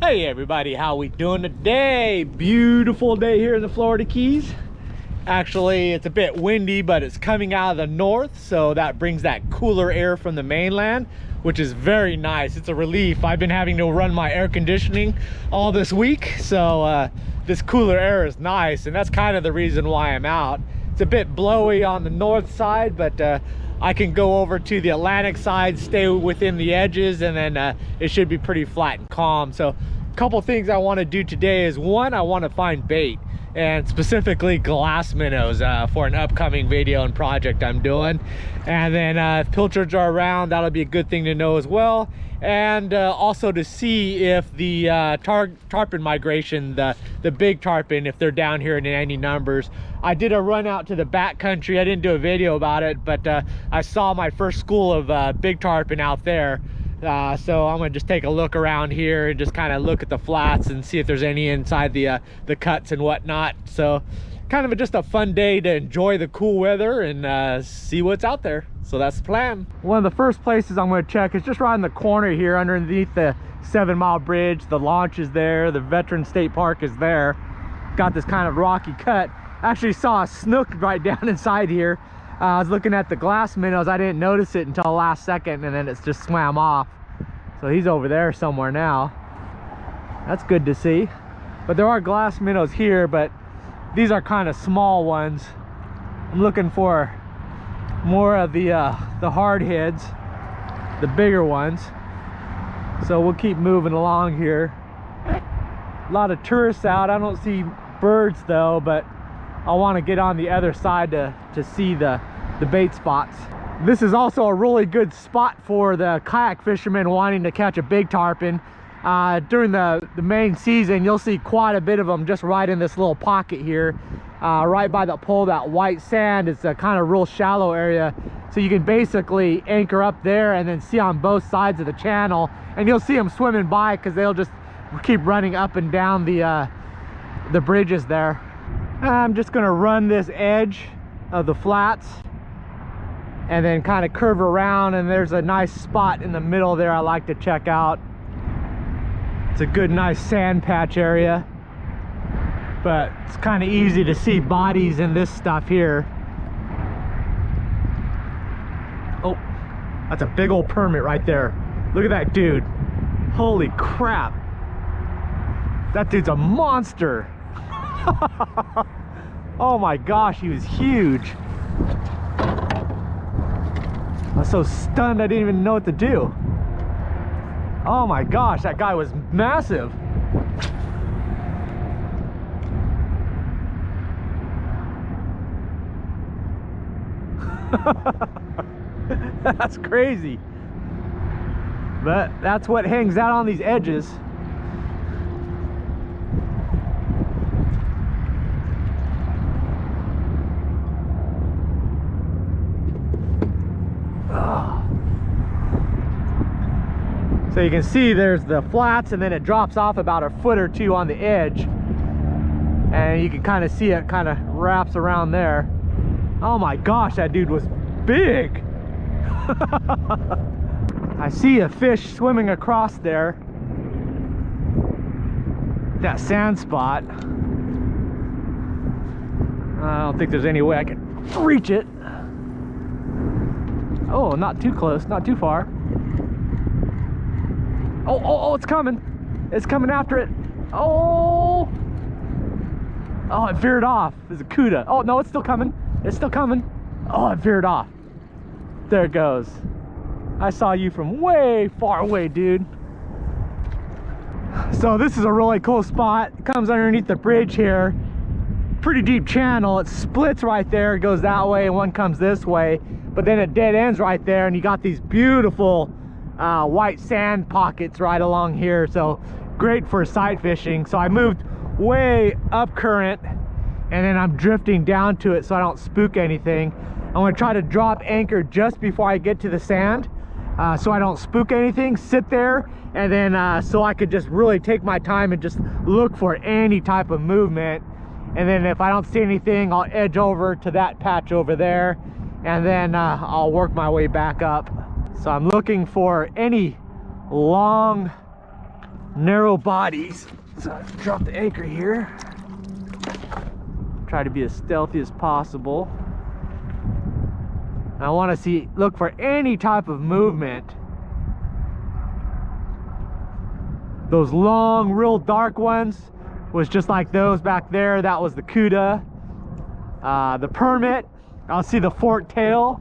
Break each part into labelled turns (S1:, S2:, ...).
S1: Hey everybody, how we doing today? Beautiful day here in the Florida Keys. Actually, it's a bit windy, but it's coming out of the north, so that brings that cooler air from the mainland, which is very nice. It's a relief. I've been having to run my air conditioning all this week, so this cooler air is nice, and that's kind of the reason why I'm out. It's a bit blowy on the north side, but I can go over to the Atlantic side, stay within the edges, and then it should be pretty flat and calm. So a couple things I want to do today is, one, I want to find bait, and specifically glass minnows for an upcoming video and project I'm doing. And then if pilchards are around, that'll be a good thing to know as well. And also to see if the tarpon migration, the big tarpon, if they're down here in any numbers. I did a run out to the back country. I didn't do a video about it, but I saw my first school of big tarpon out there. So I'm gonna just take a look around here and just kind of look at the flats and see if there's any inside the cuts and whatnot. So kind of just a fun day to enjoy the cool weather and see what's out there. So that's the plan. One of the first places I'm going to check is just right in the corner here underneath the 7 Mile Bridge. The launch is there, the Veteran State Park is there. Got this kind of rocky cut. Actually saw a snook right down inside here. I was looking at the glass minnows. I didn't notice it until the last second, and then it's just swam off. So he's over there somewhere now. That's good to see. But there are glass minnows here, but these are kind of small ones. I'm looking for more of the hard heads, the bigger ones. So we'll keep moving along here. A lot of tourists out. I don't see birds though, but I want to get on the other side to see the bait spots. This is also a really good spot for the kayak fishermen wanting to catch a big tarpon. During the main season, you'll see quite a bit of them just right in this little pocket here, right by the pole. That white sand, it's a kind of real shallow area, so you can basically anchor up there and then see on both sides of the channel, and you'll see them swimming by because they'll just keep running up and down the bridges there. I'm just going to run this edge of the flats and then kind of curve around, and there's a nice spot in the middle there I like to check out. It's a good nice sand patch area, but it's kind of easy to see bodies in this stuff here. Oh, that's a big old permit right there. Look at that dude. Holy crap, that dude's a monster. Oh my gosh, he was huge. I was so stunned I didn't even know what to do. Oh my gosh, that guy was massive. That's crazy. But that's what hangs out on these edges. So you can see there's the flats, and then it drops off about a foot or two on the edge, and you can kind of see it kind of wraps around there. Oh my gosh, that dude was big. I see a fish swimming across there, that sand spot. I don't think there's any way I can reach it. Oh, not too close, not too far. Oh, it's coming. It's coming after it. Oh, it veered off. There's a cuda. Oh, no, it's still coming. It's still coming. Oh, it veered off. There it goes. I saw you from way far away, dude. So this is a really cool spot. It comes underneath the bridge here. Pretty deep channel. It splits right there. It goes that way and one comes this way. But then it dead ends right there, and you got these beautiful white sand pockets right along here, so great for sight fishing. So I moved way up current, and then I'm drifting down to it so I don't spook anything. I'm going to try to drop anchor just before I get to the sand, so I don't spook anything, sit there, and then so I could just really take my time and just look for any type of movement. And then if I don't see anything, I'll edge over to that patch over there, and then I'll work my way back up. So I'm looking for any long narrow bodies. So drop the anchor here. Try to be as stealthy as possible. I want to look for any type of movement. Those long, real dark ones was just like those back there. That was the Cuda. The Permit, I'll see the forked tail.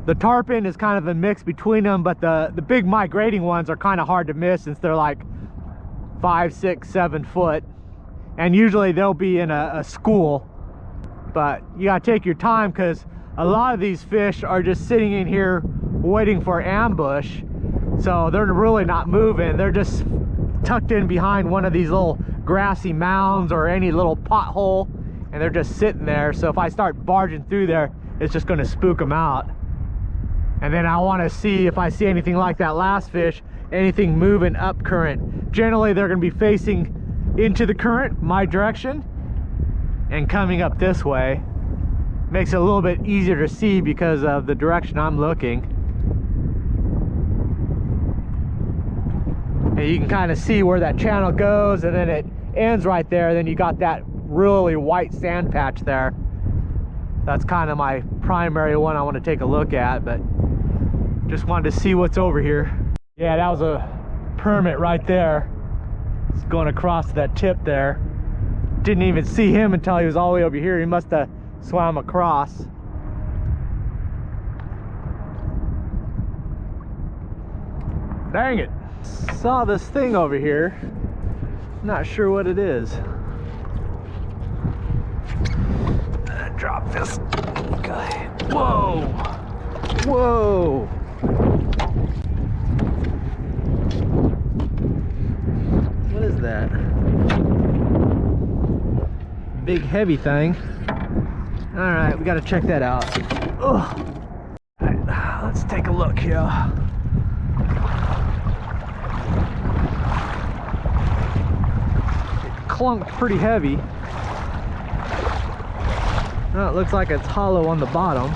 S1: The Tarpon is kind of a mix between them, but the big migrating ones are kind of hard to miss since they're like 5, 6, 7 foot. And usually they'll be in a school. But you gotta take your time because a lot of these fish are just sitting in here waiting for ambush. So they're really not moving. They're just tucked in behind one of these little grassy mounds or any little pothole, and they're just sitting there. So if I start barging through there, it's just going to spook them out. And then I want to see if I see anything like that last fish, anything moving up current. Generally they're going to be facing into the current, my direction, and coming up this way. Makes it a little bit easier to see because of the direction I'm looking. And you can kind of see where that channel goes, and then it ends right there. Then you got that really white sand patch there. That's kind of my primary one I want to take a look at, but just wanted to see what's over here. Yeah, that was a Permit right there. It's going across that tip there. Didn't even see him until he was all the way over here. He must have swam across. Dang it. Saw this thing over here. Not sure what it is. Drop this guy. Whoa! Whoa! What is that? Big heavy thing. Alright, we gotta check that out. Ugh. Alright, let's take a look here. Clunked pretty heavy. Oh, it looks like it's hollow on the bottom.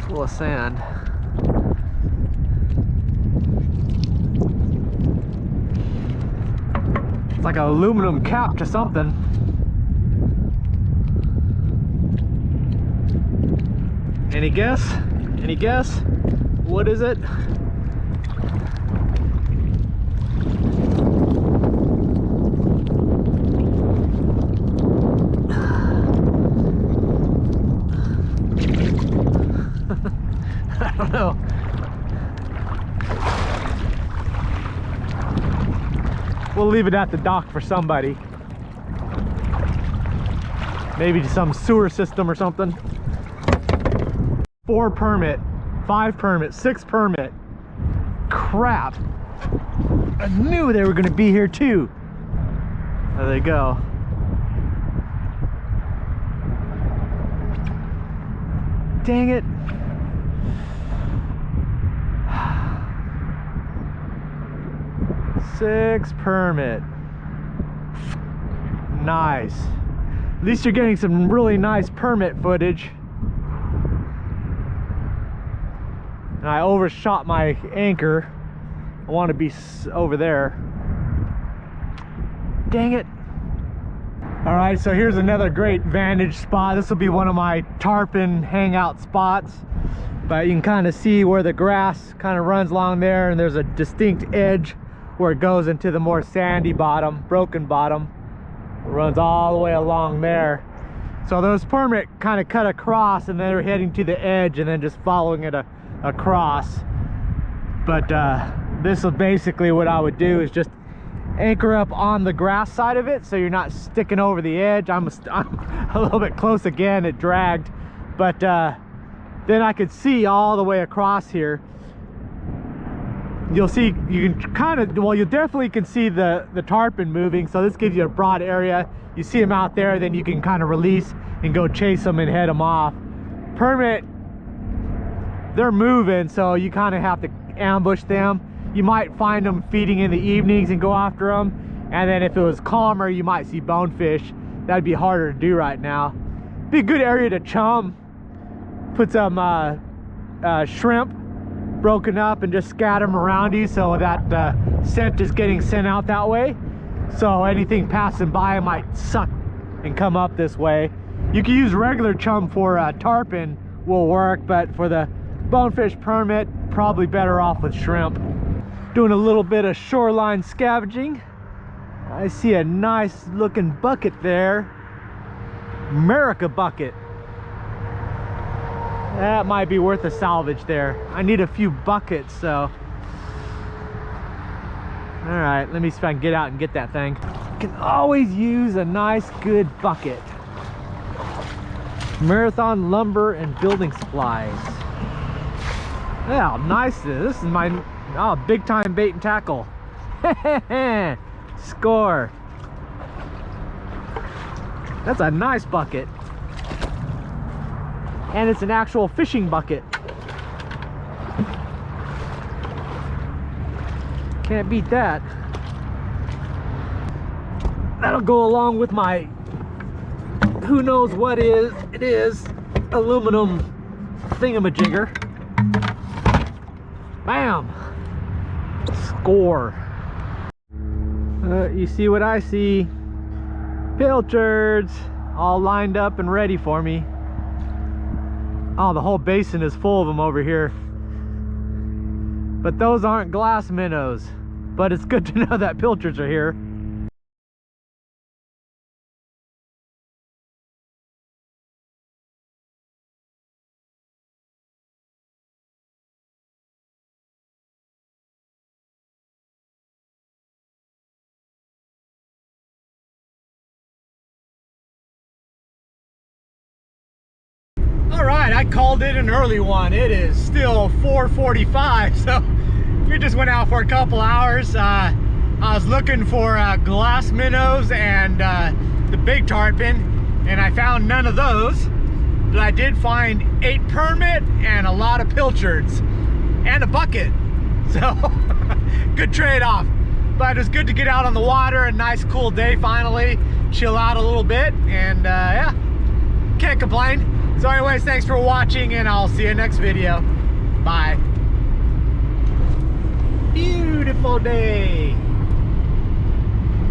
S1: Full of sand. It's like an aluminum cap to something. Any guess? Any guess? What is it? I don't know. We'll leave it at the dock for somebody. Maybe some sewer system or something. 4 Permit, 5 Permit, 6 Permit. Crap. I knew they were going to be here too. There they go. Dang it. Six Permit. Nice. At least you're getting some really nice Permit footage. And I overshot my anchor. I want to be over there. Dang it. Alright, so here's another great vantage spot. This will be one of my tarpon hangout spots. But you can kind of see where the grass kind of runs along there, and there's a distinct edge where it goes into the more sandy bottom, broken bottom. It runs all the way along there. So those Permit kind of cut across, and then they're heading to the edge and then just following it across. But this is basically what I would do, is just anchor up on the grass side of it so you're not sticking over the edge. I'm a little bit close again, it dragged, but then I could see all the way across here. You'll see, you can kind of, well, you definitely can see the tarpon moving, so this gives you a broad area. You see them out there, then you can kind of release and go chase them and head them off. Permit, they're moving, so you kind of have to ambush them. You might find them feeding in the evenings and go after them, and then if it was calmer, you might see bonefish. that'd be harder to do right now. Be a good area to chum. Put some shrimp broken up and just scatter them around you so that scent is getting sent out that way. So anything passing by might suck and come up this way. You can use regular chum for tarpon will work, but for the bonefish permit, probably better off with shrimp. Doing a little bit of shoreline scavenging. I see a nice looking bucket there. America bucket. That might be worth a salvage there. I need a few buckets, so. All right, let me see if I can get out and get that thing. Can always use a nice, good bucket. Marathon Lumber and Building Supplies. Yeah, how nice this is my big time bait and tackle. Score. That's a nice bucket. And it's an actual fishing bucket. Can't beat that. That'll go along with my who knows what it is aluminum thingamajigger. Bam! Score. You see what I see? Pilchards all lined up and ready for me. Oh, the whole basin is full of them over here. But those aren't glass minnows. But it's good to know that pilchards are here. Alright, I called it an early one. It is still 4:45, so we just went out for a couple hours. I was looking for glass minnows and the big tarpon, and I found none of those. But I did find 8 permit and a lot of pilchards and a bucket. So, good trade-off. But it was good to get out on the water, a nice cool day finally, chill out a little bit, and yeah, can't complain. So anyways, thanks for watching, and I'll see you next video. Bye. Beautiful day.